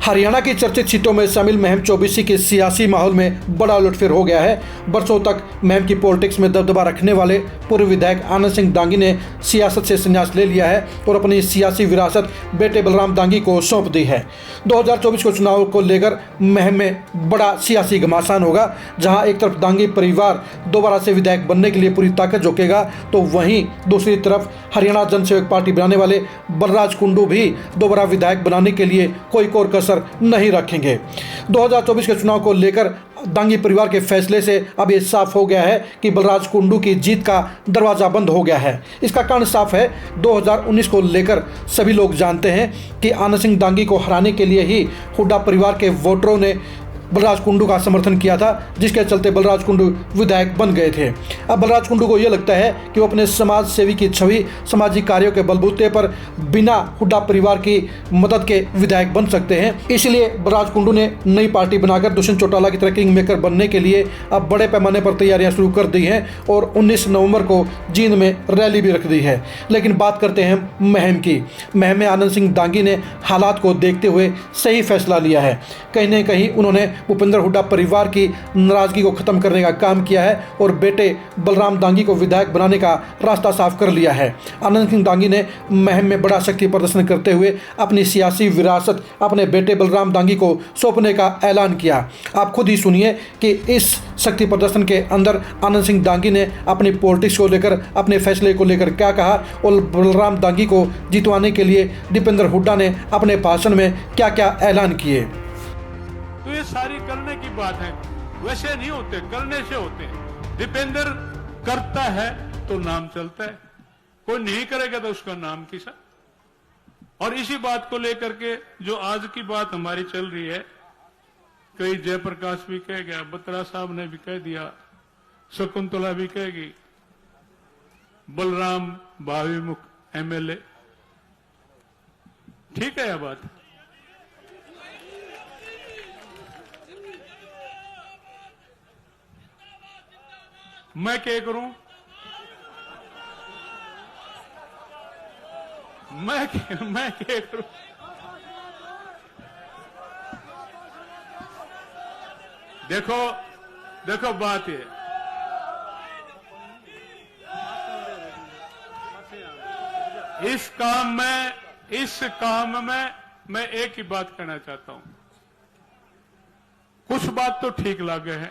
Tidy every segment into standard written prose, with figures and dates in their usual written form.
हरियाणा की चर्चित सीटों में शामिल महम चौबीसी के सियासी माहौल में बड़ा उलटफेर हो गया है। बरसों तक महम की पॉलिटिक्स में दबदबा रखने वाले पूर्व विधायक आनंद सिंह दांगी ने सियासत से संन्यास ले लिया है और अपनी सियासी विरासत बेटे बलराम दांगी को सौंप दी है। 2024 को चुनाव को लेकर महम में बड़ा सियासी घमासान होगा, जहां एक तरफ दांगी परिवार दोबारा से विधायक बनने के लिए पूरी ताकत झोंकेगा, तो वहीं दूसरी तरफ हरियाणा जनसेवक पार्टी बनाने वाले बलराज कुंडू भी दोबारा विधायक बनाने के लिए कोई कोर कसर नहीं रखेंगे। 2024 के चुनाव को लेकर दांगी परिवार के फैसले से अब ये साफ हो गया है कि बलराज कुंडू की जीत का दरवाजा बंद हो गया है। इसका कारण साफ है। 2019 को लेकर सभी लोग जानते हैं कि आनंद सिंह दांगी को हराने के लिए ही हुड्डा परिवार के वोटरों ने बलराज कुंडू का समर्थन किया था, जिसके चलते बलराज कुंडू विधायक बन गए थे। अब बलराज कुंडू को यह लगता है कि वो अपने समाज सेवी की छवि, सामाजिक कार्यों के बलबूते पर बिना हुड्डा परिवार की मदद के विधायक बन सकते हैं। इसलिए बलराज कुंडू ने नई पार्टी बनाकर दुष्यंत चौटाला की तरह किंग मेकर बनने के लिए अब बड़े पैमाने पर तैयारियां शुरू कर दी हैं और 19 नवंबर को जींद में रैली भी रख दी है। लेकिन बात करते हैं महम की। महम में आनंद सिंह दांगी ने हालात को देखते हुए सही फैसला लिया है। कहीं न कहीं उन्होंने भूपेंद्र हुड्डा परिवार की नाराजगी को खत्म करने का काम किया है और बेटे बलराम दांगी को विधायक बनाने का रास्ता साफ कर लिया है। आनंद सिंह दांगी ने महम में बड़ा शक्ति प्रदर्शन करते हुए अपनी सियासी विरासत अपने बेटे बलराम दांगी को सौंपने का ऐलान किया। आप खुद ही सुनिए कि इस शक्ति प्रदर्शन के अंदर आनंद सिंह दांगी ने अपनी पॉलिटिक्स को लेकर, अपने फैसले को लेकर क्या कहा और बलराम दांगी को जितवाने के लिए दीपेंद्र हुड्डा ने अपने भाषण में क्या क्या ऐलान किए। तो ये सारी करने की बात है, वैसे नहीं होते, करने से होते हैं। दीपेंद्र करता है तो नाम चलता है, कोई नहीं करेगा तो उसका नाम किसा। और इसी बात को लेकर के जो आज की बात हमारी चल रही है, कई जयप्रकाश भी कह गया, बत्रा साहब ने भी कह दिया, शकुंतला भी कहेगी, बलराम भावी मुख एमएलए, ठीक है यह बात। मैं क्या करूं? मैं क्या करूं? देखो बात ये, इस काम में मैं एक ही बात कहना चाहता हूं। कुछ बात तो ठीक लगे है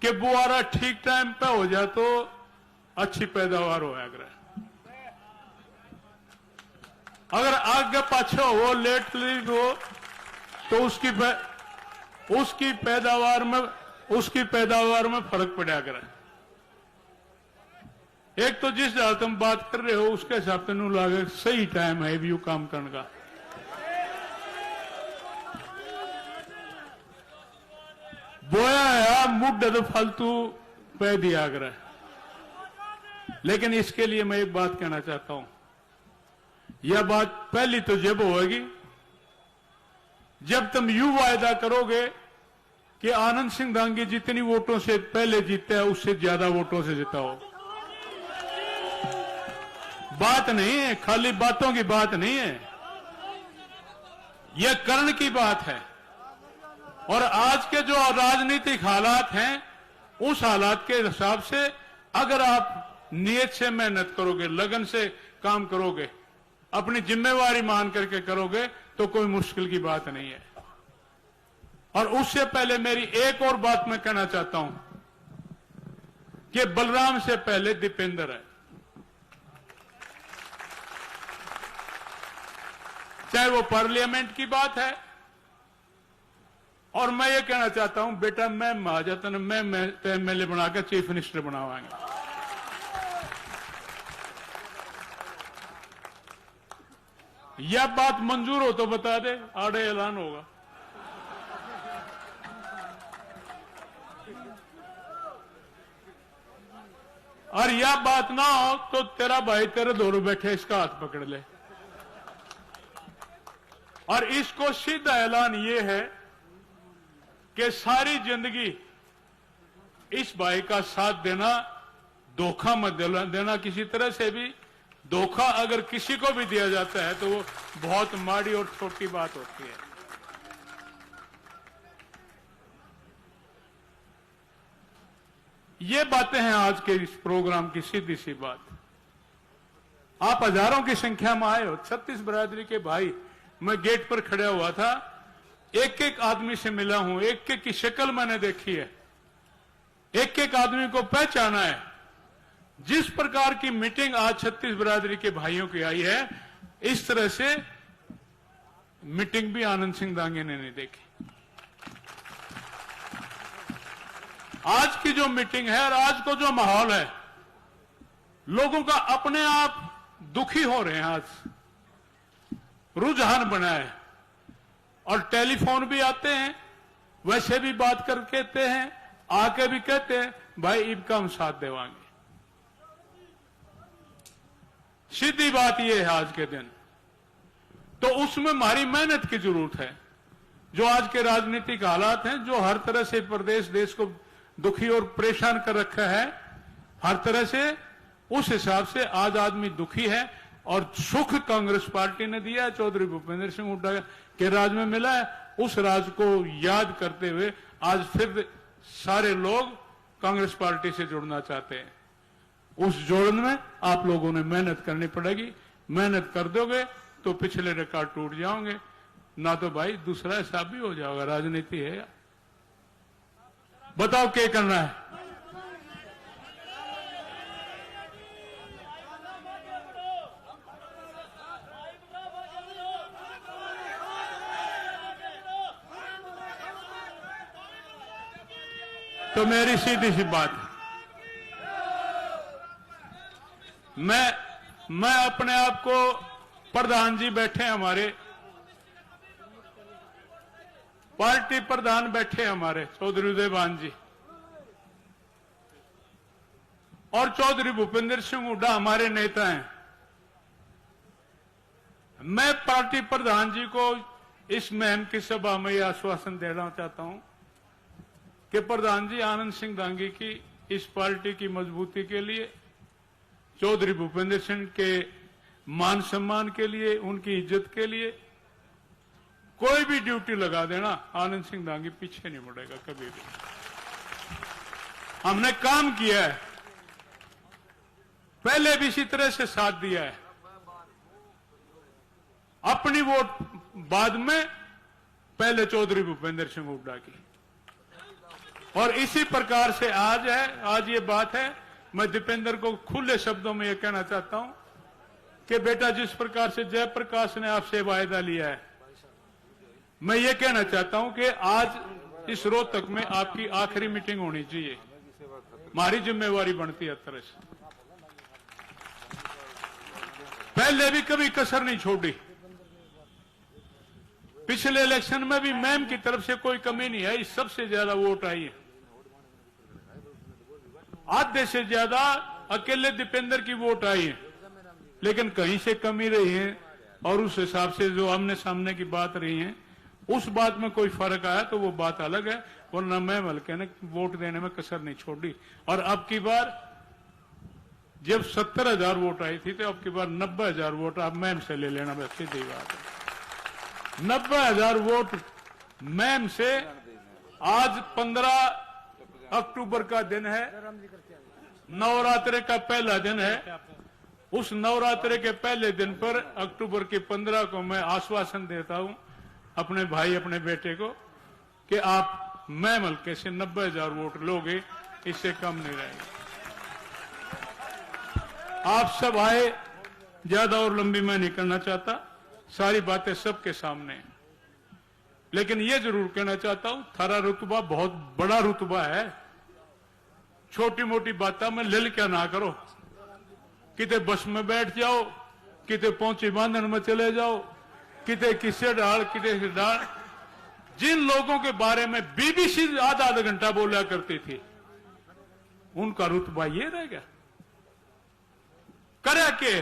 कि बुआरा ठीक टाइम पे हो जाए तो अच्छी पैदावार हो। अगर आगे पाछे हो, लेट हो, तो उसकी पैदावार में फर्क पड़ा करे। एक तो जिस हालत में बात कर रहे हो उसके हिसाब से नू लागे सही टाइम है व्यू काम करने का। बोया है मुद्दा तो फालतू पै दिया कर। लेकिन इसके लिए मैं एक बात कहना चाहता हूं। यह बात पहली तो जब होगी जब तुम यू वायदा करोगे कि आनंद सिंह दांगी जितनी वोटों से पहले जीते है उससे ज्यादा वोटों से जिताओ। बात नहीं है, खाली बातों की बात नहीं है, यह कर्ण की बात है। और आज के जो राजनीतिक हालात हैं, उस हालात के हिसाब से अगर आप नियत से मेहनत करोगे, लगन से काम करोगे, अपनी जिम्मेवारी मान करके करोगे, तो कोई मुश्किल की बात नहीं है। और उससे पहले मेरी एक और बात मैं कहना चाहता हूं कि बलराम से पहले दीपेंद्र है। चाहे वो पार्लियामेंट की बात है, और मैं ये कहना चाहता हूं बेटा, मैं महाजन मैं एमएलए बनाकर चीफ मिनिस्टर बनावाएंगे। यह बात मंजूर हो तो बता दे, आड़े ऐलान होगा। और यह बात ना हो तो तेरा भाई तेरे दोनों बैठे इसका हाथ पकड़ ले। और इसको सीधा ऐलान ये है कि सारी जिंदगी इस भाई का साथ देना, धोखा मत देना किसी तरह से भी। धोखा अगर किसी को भी दिया जाता है तो वो बहुत माड़ी और छोटी बात होती है। ये बातें हैं आज के इस प्रोग्राम की सीधी सी बात। आप हजारों की संख्या में आए हो, 36 बरादरी के भाई। मैं गेट पर खड़ा हुआ था, एक एक आदमी से मिला हूं, एक एक की शक्ल मैंने देखी है, एक एक आदमी को पहचाना है। जिस प्रकार की मीटिंग आज 36 बरादरी के भाइयों की आई है, इस तरह से मीटिंग भी आनंद सिंह दांगे ने नहीं देखी। आज की जो मीटिंग है और आज को जो माहौल है, लोगों का अपने आप दुखी हो रहे हैं। आज रुझान बना है और टेलीफोन भी आते हैं, वैसे भी बात कर कहते हैं, आके भी कहते हैं भाई इनका हम साथ देवांगे। सीधी बात यह है आज के दिन। तो उसमें हमारी मेहनत की जरूरत है। जो आज के राजनीतिक हालात हैं, जो हर तरह से प्रदेश देश को दुखी और परेशान कर रखा है, हर तरह से, उस हिसाब से आज आदमी दुखी है। और सुख कांग्रेस पार्टी ने दिया है, चौधरी भूपेंद्र सिंह हुड्डा के राज में मिला है। उस राज को याद करते हुए आज फिर सारे लोग कांग्रेस पार्टी से जुड़ना चाहते हैं। उस जोड़न में आप लोगों ने मेहनत करनी पड़ेगी। मेहनत कर दोगे तो पिछले रिकॉर्ड टूट जाओगे, ना तो भाई दूसरा हिसाब भी हो जाएगा। राजनीति है, बताओ क्या करना है। तो मेरी सीधी सी बात है, मैं अपने आप को, प्रधान जी बैठे हमारे, पार्टी प्रधान बैठे हमारे चौधरी उदयभान जी, और चौधरी भूपेंद्र सिंह हुड्डा हमारे नेता हैं। मैं पार्टी प्रधान जी को इस मुहिम की सभा में यह आश्वासन देना चाहता हूं कि प्रधान जी, आनंद सिंह दांगी की इस पार्टी की मजबूती के लिए, चौधरी भूपेंद्र सिंह के मान सम्मान के लिए, उनकी इज्जत के लिए कोई भी ड्यूटी लगा देना, आनंद सिंह दांगी पीछे नहीं मुड़ेगा कभी भी। हमने काम किया है, पहले भी इसी तरह से साथ दिया है। अपनी वोट बाद में, पहले चौधरी भूपेंद्र सिंह हुड्डा की। और इसी प्रकार से आज है, आज ये बात है। मैं दीपेंद्र को खुले शब्दों में यह कहना चाहता हूं कि बेटा, जिस प्रकार से जयप्रकाश ने आपसे वायदा लिया है, मैं ये कहना चाहता हूं कि आज इस रोहतक में आपकी आखिरी मीटिंग होनी चाहिए। हमारी जिम्मेवारी बनती है तरह से। पहले भी कभी कसर नहीं छोड़ी, पिछले इलेक्शन में भी मैम की तरफ से कोई कमी नहीं आई, सबसे ज्यादा वोट आई है। आधे से ज्यादा अकेले दीपेंद्र की वोट आई है, लेकिन कहीं से कमी रही है। और उस हिसाब से जो आमने सामने की बात रही है, उस बात में कोई फर्क आया तो वो बात अलग है, वरना मैम हल्के ने वोट देने में कसर नहीं छोड़ी। और अब की बार जब 70,000 वोट आई थी, तो अब की बार 90,000 वोट आप मैम से ले लेना, बस सीधी बात है। 90,000 वोट मैम से। आज 15 अक्टूबर का दिन है, नवरात्रि का पहला दिन है। उस नवरात्रि के पहले दिन पर, अक्टूबर की 15 को, मैं आश्वासन देता हूं अपने भाई, अपने बेटे को, कि आप मैम हल्के से 90,000 वोट लोगे, इससे कम नहीं रहेगा। आप सब आए, ज्यादा और लंबी मैं नहीं करना चाहता, सारी बातें सबके सामने। लेकिन यह जरूर कहना चाहता हूं, थारा रुतबा बहुत बड़ा रुतबा है। छोटी मोटी बातों में लिल क्या ना करो। किते बस में बैठ जाओ, किते पहुंची बांधन में चले जाओ, किते किसे डाल, किते डाल। जिन लोगों के बारे में बीबीसी आधा घंटा बोला करती थी, उनका रुतबा ये रह गया। करे के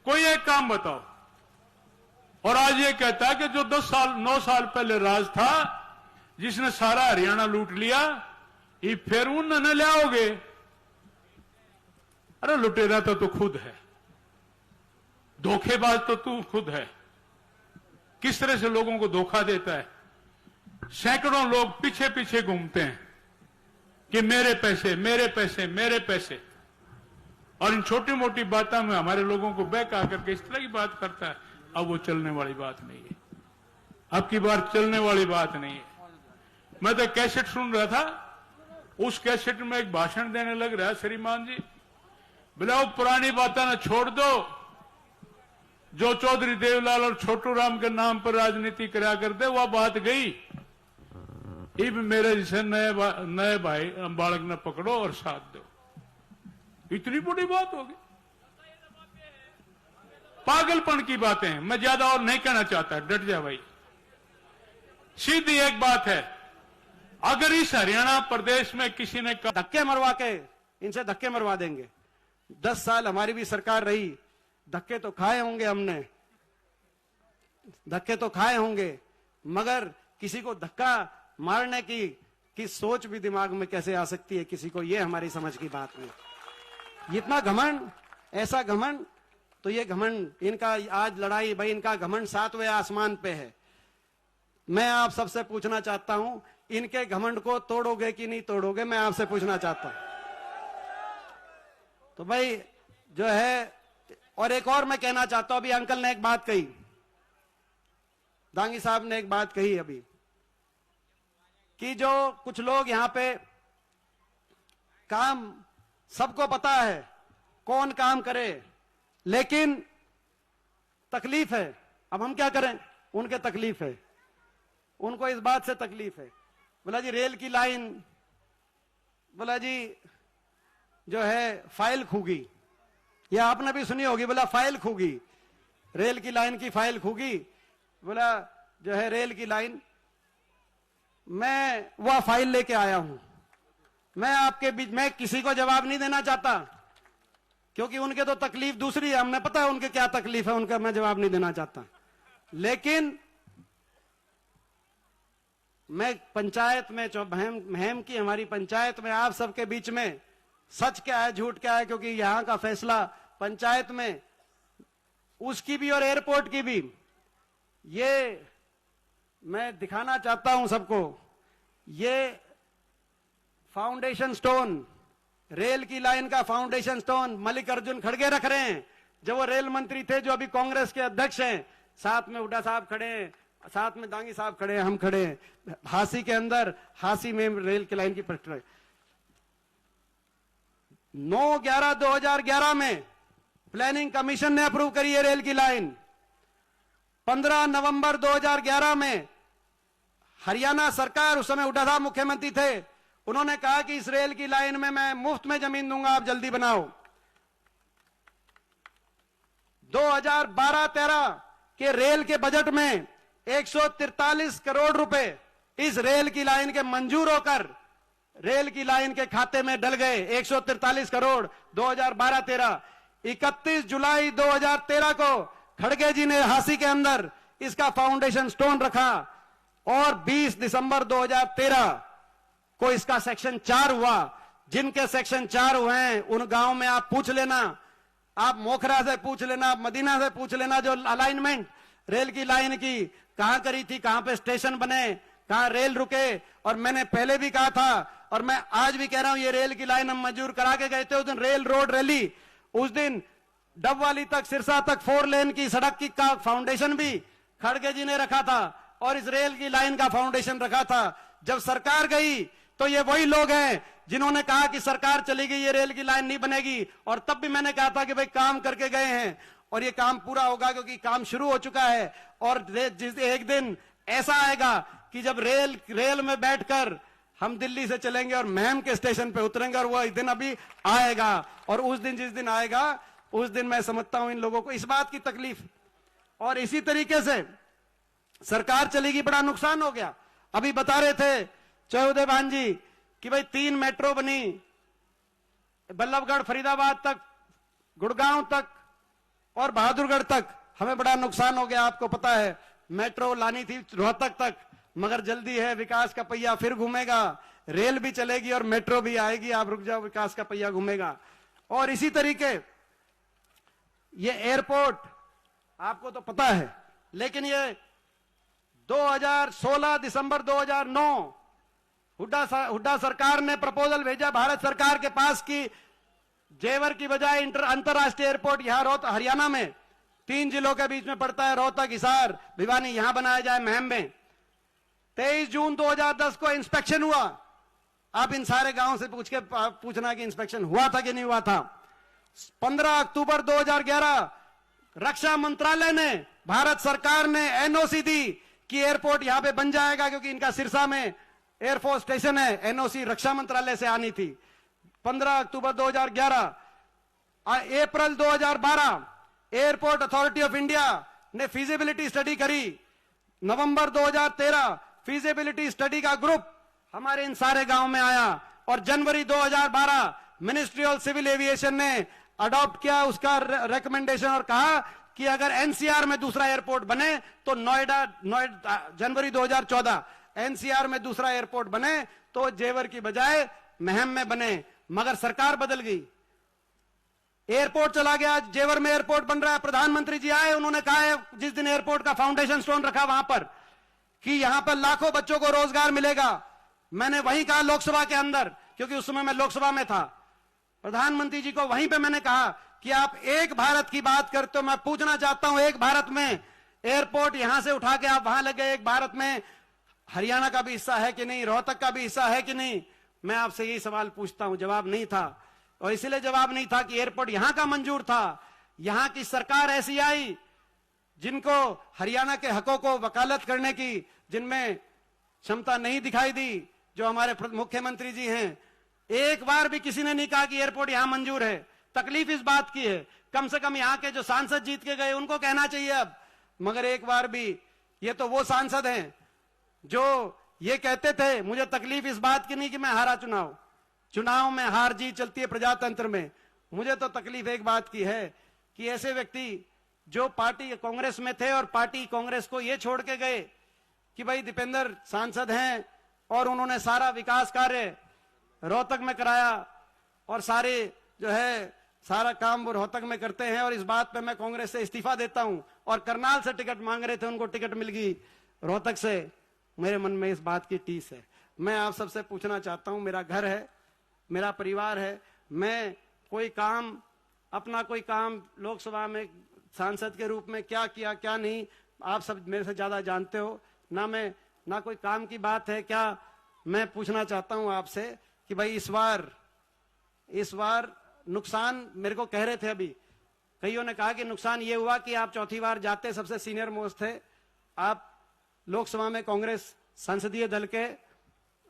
कोई एक काम बताओ। और आज ये कहता है कि जो 9 साल पहले राज था, जिसने सारा हरियाणा लूट लिया, ये फिर उन्होंने ले आओगे। अरे लुटेरा तो खुद है। धोखेबाज तो तू खुद है। किस तरह से लोगों को धोखा देता है। सैकड़ों लोग पीछे पीछे घूमते हैं कि मेरे पैसे, मेरे पैसे, मेरे पैसे, और इन छोटी मोटी बातों में हमारे लोगों को बहका करके इस तरह की बात करता है। अब वो चलने वाली बात नहीं है, अब की बार चलने वाली बात नहीं है। मैं तो कैसेट सुन रहा था, उस कैसेट में एक भाषण देने लग रहा है श्रीमान जी, बोला वो पुरानी बातें ना छोड़ दो, जो चौधरी देवलाल और छोटू राम के नाम पर राजनीति करा करते, वह बात गई। इब मेरे जैसे नए भाई बालक न पकड़ो और साथ दो। इतनी बड़ी बात होगी, पागलपन की बातें हैं। मैं ज्यादा और नहीं कहना चाहता, डट जा भाई। सीधी एक बात है, अगर इस हरियाणा प्रदेश में किसी ने धक्के मरवा के इनसे धक्के मरवा देंगे। 10 साल हमारी भी सरकार रही, धक्के तो खाए होंगे हमने, धक्के तो खाए होंगे, मगर किसी को धक्का मारने की सोच भी दिमाग में कैसे आ सकती है किसी को, ये हमारी समझ की बात नहीं। इतना घमंड, ऐसा घमंड, तो ये घमंड इनका आज लड़ाई भाई, इनका घमंड 7वें आसमान पे है। मैं आप सबसे पूछना चाहता हूं, इनके घमंड को तोड़ोगे कि नहीं तोड़ोगे, मैं आपसे पूछना चाहता हूं। तो भाई जो है, और एक और मैं कहना चाहता हूं, अभी अंकल ने एक बात कही, दांगी साहब ने एक बात कही अभी, कि जो कुछ लोग यहां पे काम, सबको पता है कौन काम करे, लेकिन तकलीफ है। अब हम क्या करें, उनके तकलीफ है, उनको इस बात से तकलीफ है। बोला जी रेल की लाइन, बोला जी जो है फाइल खूगी, या आपने भी सुनी होगी, बोला फाइल खूगी, रेल की लाइन की फाइल खूगी, बोला जो है रेल की लाइन, मैं वह फाइल लेके आया हूं। मैं आपके बीच में किसी को जवाब नहीं देना चाहता, क्योंकि उनके तो तकलीफ दूसरी है, हमने पता है उनके क्या तकलीफ है, उनका मैं जवाब नहीं देना चाहता। लेकिन मैं पंचायत में, जो महम की हमारी पंचायत में, आप सबके बीच में सच क्या है झूठ क्या है, क्योंकि यहां का फैसला पंचायत में, उसकी भी और एयरपोर्ट की भी, ये मैं दिखाना चाहता हूं सबको। ये फाउंडेशन स्टोन, रेल की लाइन का फाउंडेशन स्टोन मल्लिकार्जुन खड़गे रख रहे हैं, जो वो रेल मंत्री थे, जो अभी कांग्रेस के अध्यक्ष हैं। साथ में हुड्डा साहब खड़े हैं, साथ में दांगी साहब खड़े हैं, हम खड़े हैं हासी के अंदर, हासी में रेल की लाइन की पटरी। 9/11/2011 में प्लानिंग कमीशन ने अप्रूव करी है रेल की लाइन। 15 नवंबर 2011 में हरियाणा सरकार, उस समय हुड्डा साहब मुख्यमंत्री थे, उन्होंने कहा कि इस रेल की लाइन में मैं मुफ्त में जमीन दूंगा, आप जल्दी बनाओ। 2012-13 के रेल के बजट में 143 करोड़ रुपए इस रेल की लाइन के मंजूर होकर रेल की लाइन के खाते में डल गए। 143 करोड़ 2012-13। 31 जुलाई 2013 को खड़गे जी ने हासी के अंदर इसका फाउंडेशन स्टोन रखा, और 20 दिसंबर 2013 को इसका सेक्शन 4 हुआ। जिनके सेक्शन 4 हुए हैं उन गांव में आप पूछ लेना, आप मोखरा से पूछ लेना, आप मदीना से पूछ लेना, जो अलाइनमेंट रेल की लाइन की कहां करी थी, कहां पे स्टेशन बने, कहां रेल रुके। और मैंने पहले भी कहा था, और मैं आज भी कह रहा हूं, ये रेल की लाइन हम मंजूर करा के गए थे उस दिन, रेल रोड रैली, उस दिन डबवाली तक, सिरसा तक 4 लेन की सड़क की का फाउंडेशन भी खड़गे जी ने रखा था, और इस रेल की लाइन का फाउंडेशन रखा था। जब सरकार गई तो ये वही लोग हैं जिन्होंने कहा कि सरकार चली गई, ये रेल की लाइन नहीं बनेगी। और तब भी मैंने कहा था कि भाई काम करके गए हैं, और ये काम पूरा होगा, क्योंकि काम शुरू हो चुका है। और जिस एक दिन ऐसा आएगा कि जब रेल में बैठकर हम दिल्ली से चलेंगे और महम के स्टेशन पे उतरेंगे, और वह दिन अभी आएगा। और उस दिन, जिस दिन आएगा, उस दिन मैं समझता हूं इन लोगों को इस बात की तकलीफ। और इसी तरीके से सरकार चलेगी, बड़ा नुकसान हो गया। अभी बता रहे थे चौधरी भान जी कि भाई 3 मेट्रो बनी, बल्लभगढ़, फरीदाबाद तक, गुड़गांव तक और बहादुरगढ़ तक। हमें बड़ा नुकसान हो गया, आपको पता है। मेट्रो लानी थी रोहतक तक, मगर जल्दी है, विकास का पहिया फिर घूमेगा, रेल भी चलेगी और मेट्रो भी आएगी, आप रुक जाओ, विकास का पहिया घूमेगा। और इसी तरीके ये एयरपोर्ट आपको तो पता है, लेकिन ये 2016 दिसंबर 2009 हुड्डा सरकार ने प्रपोजल भेजा भारत सरकार के पास कि जेवर की बजाय अंतरराष्ट्रीय एयरपोर्ट यहां हरियाणा में 3 जिलों के बीच में पड़ता है, रोहतक, हिसार, भिवानी, यहां बनाया जाए महम में। 23 जून 2010 को इंस्पेक्शन हुआ। आप इन सारे गांवों से पूछना कि इंस्पेक्शन हुआ था कि नहीं हुआ था। 15 अक्टूबर 2011 रक्षा मंत्रालय ने, भारत सरकार ने एनओसी दी कि एयरपोर्ट यहां पे बन जाएगा, क्योंकि इनका सिरसा में एयरफोर्स स्टेशन है। एनओसी रक्षा मंत्रालय से आनी थी। 15 अक्टूबर 2011। अप्रैल 2012 एयरपोर्ट अथॉरिटी ऑफ इंडिया ने फीजिबिलिटी स्टडी करी। नवंबर 2013 फीजिबिलिटी स्टडी का ग्रुप हमारे इन सारे गांव में आया और जनवरी 2012 मिनिस्ट्री ऑफ सिविल एविएशन ने अडॉप्ट किया उसका रिकमेंडेशन और कहा कि अगर एनसीआर में दूसरा एयरपोर्ट बने तो नोएडा जनवरी 2014 एनसीआर में दूसरा एयरपोर्ट बने तो जेवर की बजाय महम में बने। मगर सरकार बदल गई, एयरपोर्ट चला गया, जेवर में एयरपोर्ट बन रहा है। प्रधानमंत्री जी आए, उन्होंने कहा है जिस दिन एयरपोर्ट का फाउंडेशन स्टोन रखा वहां पर कि यहां पर लाखों बच्चों को रोजगार मिलेगा। मैंने वहीं कहा लोकसभा के अंदर, क्योंकि उस समय मैं लोकसभा में था। प्रधानमंत्री जी को वहीं पे मैंने कहा कि आप एक भारत की बात करते हो, मैं पूछना चाहता हूं एक भारत में एयरपोर्ट यहां से उठा के आप वहां लगे, एक भारत में हरियाणा का भी हिस्सा है कि नहीं, रोहतक का भी हिस्सा है कि नहीं। मैं आपसे यही सवाल पूछता हूं, जवाब नहीं था। और इसलिए जवाब नहीं था कि एयरपोर्ट यहां का मंजूर था। यहां की सरकार ऐसी आई जिनको हरियाणा के हकों को वकालत करने की जिनमें क्षमता नहीं दिखाई दी, जो हमारे मुख्यमंत्री जी हैं। एक बार भी किसी ने नहीं कहा कि एयरपोर्ट यहां मंजूर है। तकलीफ इस बात की है, कम से कम यहां के जो सांसद जीत के गए उनको कहना चाहिए अब, मगर एक बार भी। ये तो वो सांसद हैं जो ये कहते थे, मुझे तकलीफ इस बात की नहीं कि मैं हारा चुनाव में हार जीत चलती है प्रजातंत्र में। मुझे तो तकलीफ एक बात की है कि ऐसे व्यक्ति जो पार्टी कांग्रेस में थे और पार्टी कांग्रेस को ये छोड़ के गए कि भाई दीपेंद्र सांसद हैं और उन्होंने सारा विकास कार्य रोहतक में कराया और सारे जो है सारा काम वो रोहतक में करते हैं, और इस बात पे मैं कांग्रेस से इस्तीफा देता हूं। और करनाल से टिकट मांग रहे थे, उनको टिकट मिल गई रोहतक से। मेरे मन में इस बात की टीस है। मैं आप सबसे पूछना चाहता हूं, मेरा घर है, मेरा परिवार है, मैं कोई काम, अपना कोई काम लोकसभा में सांसद के रूप में क्या किया क्या नहीं, आप सब मेरे से ज्यादा जानते हो। ना कोई काम की बात है क्या। मैं पूछना चाहता हूं आपसे कि भाई इस बार नुकसान, मेरे को कह रहे थे अभी कईयों ने कहा कि नुकसान ये हुआ कि आप चौथी बार जाते, सबसे सीनियर मोस्ट थे आप लोकसभा में कांग्रेस संसदीय दल के,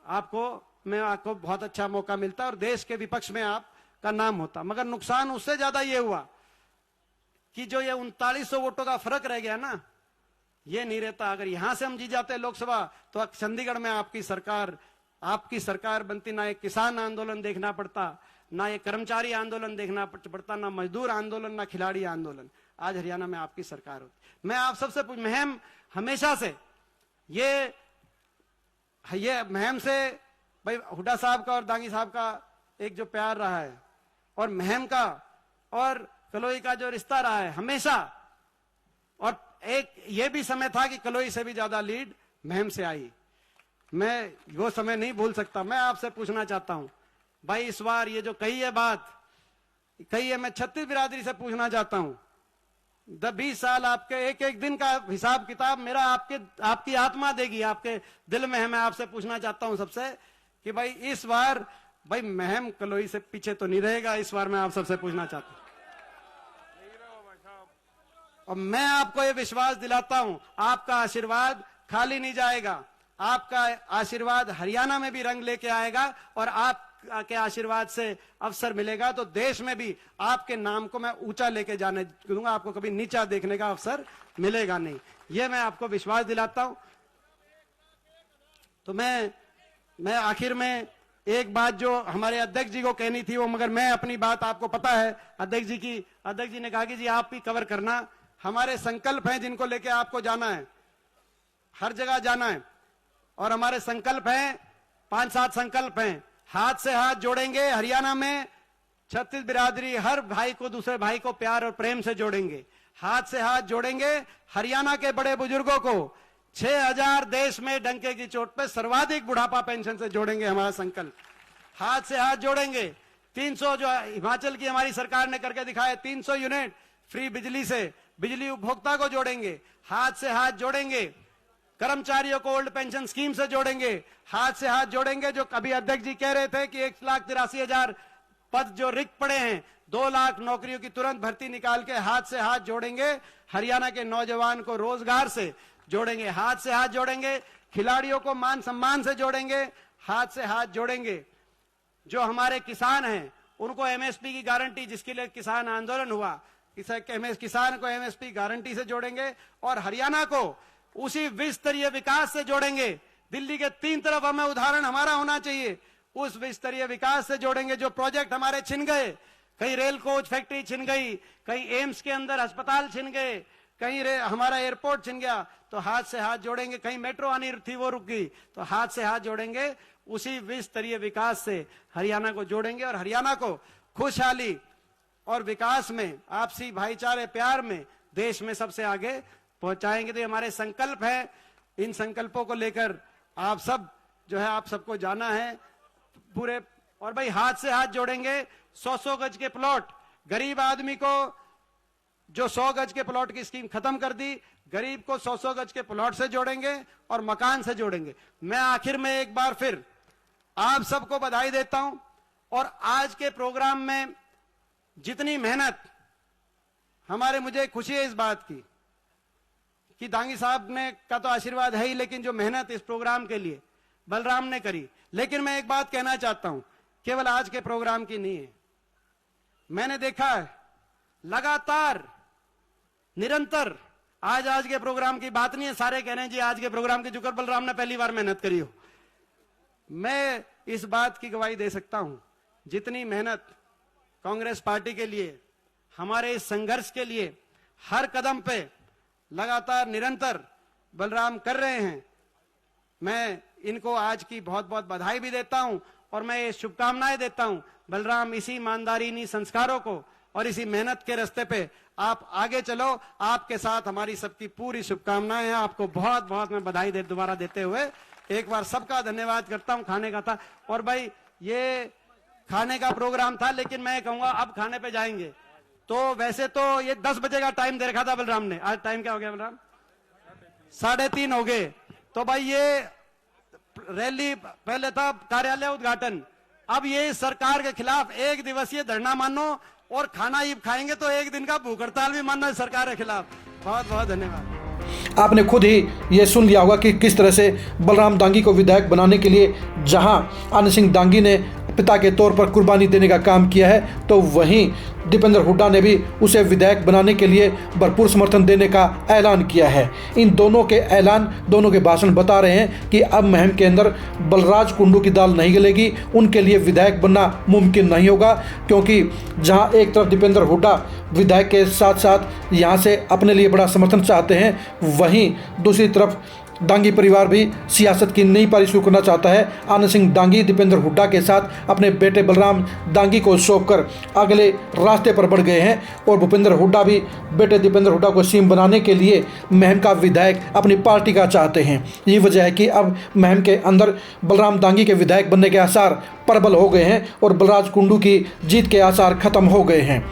आपको बहुत अच्छा मौका मिलता और देश के विपक्ष में आपका नाम होता। मगर नुकसान उससे ज्यादा ये हुआ कि जो ये 3900 वोटों का फर्क रह गया ना, ये नहीं रहता। अगर यहां से हम जीत जाते लोकसभा तो चंडीगढ़ में आपकी सरकार बनती, ना एक किसान आंदोलन देखना पड़ता, ना ये कर्मचारी आंदोलन देखना पड़ता, ना मजदूर आंदोलन, ना खिलाड़ी आंदोलन। आज हरियाणा में आपकी सरकार होती। मैं आप सबसे महम हमेशा से ये महम से भाई हुड्डा साहब का और दांगी साहब का एक जो प्यार रहा है, और महम का और कलोई का जो रिश्ता रहा है हमेशा, और एक ये भी समय था कि कलोई से भी ज्यादा लीड महम से आई। मैं वो समय नहीं भूल सकता। मैं आपसे पूछना चाहता हूं भाई, इस बार ये जो कही है बात कही है, मैं 36 बिरादरी से पूछना चाहता हूं। 20 साल आपके एक एक दिन का हिसाब किताब मेरा आपकी आत्मा देगी, आपके दिल में है। मैं आपसे पूछना चाहता हूं सबसे कि भाई इस बार भाई महम कलोई से पीछे तो नहीं रहेगा। इस बार मैं आप सबसे पूछना चाहता हूं, और मैं आपको ये विश्वास दिलाता हूं, आपका आशीर्वाद खाली नहीं जाएगा। आपका आशीर्वाद हरियाणा में भी रंग लेके आएगा, और आपके आशीर्वाद से अवसर मिलेगा तो देश में भी आपके नाम को मैं ऊंचा लेके जाने दूंगा। आपको कभी नीचा देखने का अवसर मिलेगा नहीं, ये मैं आपको विश्वास दिलाता हूं। तो मैं आखिर में एक बात जो हमारे अध्यक्ष जी को कहनी थी वो, मगर मैं अपनी बात, आपको पता है अध्यक्ष जी ने कहा कि जी आप भी कवर करना। हमारे संकल्प हैं जिनको लेके आपको जाना है, हर जगह जाना है, और हमारे संकल्प हैं 5-7 संकल्प हैं। हाथ से हाथ जोड़ेंगे हरियाणा में, 36 बिरादरी हर भाई को दूसरे भाई को प्यार और प्रेम से जोड़ेंगे। हाथ से हाथ जोड़ेंगे हरियाणा के बड़े बुजुर्गों को 6,000 देश में डंके की चोट पे सर्वाधिक बुढ़ापा पेंशन से जोड़ेंगे। हमारा संकल्प, हाथ से हाथ जोड़ेंगे। 300 जो हिमाचल की हमारी सरकार ने करके दिखाया, 300 यूनिट फ्री बिजली से बिजली उपभोक्ता को जोड़ेंगे, हाथ से हाथ जोड़ेंगे। कर्मचारियों को ओल्ड पेंशन स्कीम से जोड़ेंगे, हाथ से हाथ जोड़ेंगे। जो अभी अध्यक्ष जी कह रहे थे कि 1,83,000 पद जो रिक्त पड़े हैं, 2 लाख नौकरियों की तुरंत भर्ती निकाल के हाथ से हाथ जोड़ेंगे। हरियाणा के नौजवान को रोजगार से जोड़ेंगे, हाथ से हाथ जोड़ेंगे। खिलाड़ियों को मान सम्मान से जोड़ेंगे, हाथ से हाथ जोड़ेंगे। जो हमारे किसान हैं उनको एमएसपी की गारंटी, जिसके लिए किसान आंदोलन हुआ, किसान को एमएसपी गारंटी से जोड़ेंगे। और हरियाणा को उसी विस्तरीय विकास से जोड़ेंगे। दिल्ली के 3 तरफ हमें उदाहरण हमारा होना चाहिए, उस विस्तरीय विकास से जोड़ेंगे। जो प्रोजेक्ट हमारे छिन गए, कहीं रेल कोच फैक्ट्री छिन गई, कहीं एम्स के अंदर अस्पताल छिन गए, कहीं हमारा एयरपोर्ट छिन गया, तो हाथ से हाथ जोड़ेंगे। कहीं मेट्रो आनी थी वो रुक गई, तो हाथ से हाथ जोड़ेंगे। उसी विस्तरीय विकास से हरियाणा को जोड़ेंगे और हरियाणा को खुशहाली और विकास में, आपसी भाईचारे प्यार में देश में सबसे आगे पहुंचाएंगे। तो ये हमारे संकल्प है। इन संकल्पों को लेकर आप सब जो है, आप सबको जाना है पूरे। और भाई हाथ से हाथ जोड़ेंगे। 100-100 गज के प्लॉट, गरीब आदमी को जो 100 गज के प्लॉट की स्कीम खत्म कर दी, गरीब को 100-100 गज के प्लॉट से जोड़ेंगे और मकान से जोड़ेंगे। मैं आखिर में एक बार फिर आप सबको बधाई देता हूं। और आज के प्रोग्राम में जितनी मेहनत हमारे, मुझे खुशी है इस बात की कि दांगी साहब ने का तो आशीर्वाद है ही, लेकिन जो मेहनत इस प्रोग्राम के लिए बलराम ने करी। लेकिन मैं एक बात कहना चाहता हूं, केवल आज के प्रोग्राम की नहीं है। मैंने देखा है लगातार निरंतर, आज के प्रोग्राम की बात नहीं है, सारे कह रहे हैं जी आज के प्रोग्राम की, जुकर बलराम ने पहली बार मेहनत करी हो। मैं इस बात की गवाही दे सकता हूं, जितनी मेहनत कांग्रेस पार्टी के लिए, हमारे इस संघर्ष के लिए हर कदम पे लगातार निरंतर बलराम कर रहे हैं, मैं इनको आज की बहुत बहुत बधाई भी देता हूं। और मैं ये शुभकामनाएं देता हूं, बलराम इसी ईमानदारी, इन्हीं संस्कारों को और इसी मेहनत के रास्ते पे आप आगे चलो। आपके साथ हमारी सबकी पूरी शुभकामनाएं हैं। आपको बहुत बहुत मैं बधाई दोबारा देते हुए एक बार सबका धन्यवाद करता हूं। खाने का था, और भाई ये खाने का प्रोग्राम था, लेकिन मैं कहूंगा अब खाने पे जाएंगे। तो वैसे तो ये 10 बजे का टाइम दे रखा था बलराम ने, आज टाइम क्या हो गया बलराम? 3:30 हो गए। तो भाई ये रैली पहले था कार्यालय उद्घाटन, अब ये सरकार के खिलाफ 1 दिवसीय धरना मानो और खाना ही खाएंगे, तो 1 दिन का भूख हड़ताल भी मानना है सरकार के खिलाफ। बहुत बहुत धन्यवाद। आपने खुद ही ये सुन लिया होगा कि किस तरह से बलराम दांगी को विधायक बनाने के लिए जहां आनंद सिंह दांगी ने पिता के तौर पर कुर्बानी देने का काम किया है, तो वहीं दीपेंद्र हुड्डा ने भी उसे विधायक बनाने के लिए भरपूर समर्थन देने का ऐलान किया है। इन दोनों के ऐलान, दोनों के भाषण बता रहे हैं कि अब महम के अंदर बलराज कुंडू की दाल नहीं गलेगी, उनके लिए विधायक बनना मुमकिन नहीं होगा। क्योंकि जहां एक तरफ दीपेंद्र हुड्डा विधायक के साथ साथ यहाँ से अपने लिए बड़ा समर्थन चाहते हैं, वहीं दूसरी तरफ दांगी परिवार भी सियासत की नई पारी शुरू करना चाहता है। आनंद सिंह दांगी दीपेंद्र हुड्डा के साथ अपने बेटे बलराम दांगी को सौंपकर अगले रास्ते पर बढ़ गए हैं और भूपेंद्र हुड्डा भी बेटे दीपेंद्र हुड्डा को सीएम बनाने के लिए महम का विधायक अपनी पार्टी का चाहते हैं। यही वजह है कि अब महम के अंदर बलराम दांगी के विधायक बनने के आसार प्रबल हो गए हैं और बलराज कुंडू की जीत के आसार खत्म हो गए हैं।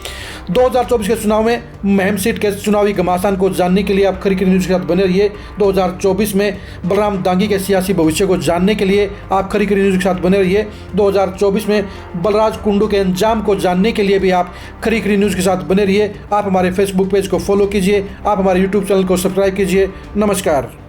2024 के चुनाव में महम सीट के चुनावी घमासान को जानने के लिए आप खरी खरी न्यूज़ के साथ बने रहिए। 2024 में बलराम दांगी के सियासी भविष्य को जानने के लिए आप खरी खरी न्यूज़ के साथ बने रहिए। 2024 में बलराज कुंडू के अंजाम को जानने के लिए भी आप खरी खरी न्यूज़ के साथ बने रहिए। आप हमारे फेसबुक पेज को फॉलो कीजिए, आप हमारे यूट्यूब चैनल को सब्सक्राइब कीजिए। नमस्कार।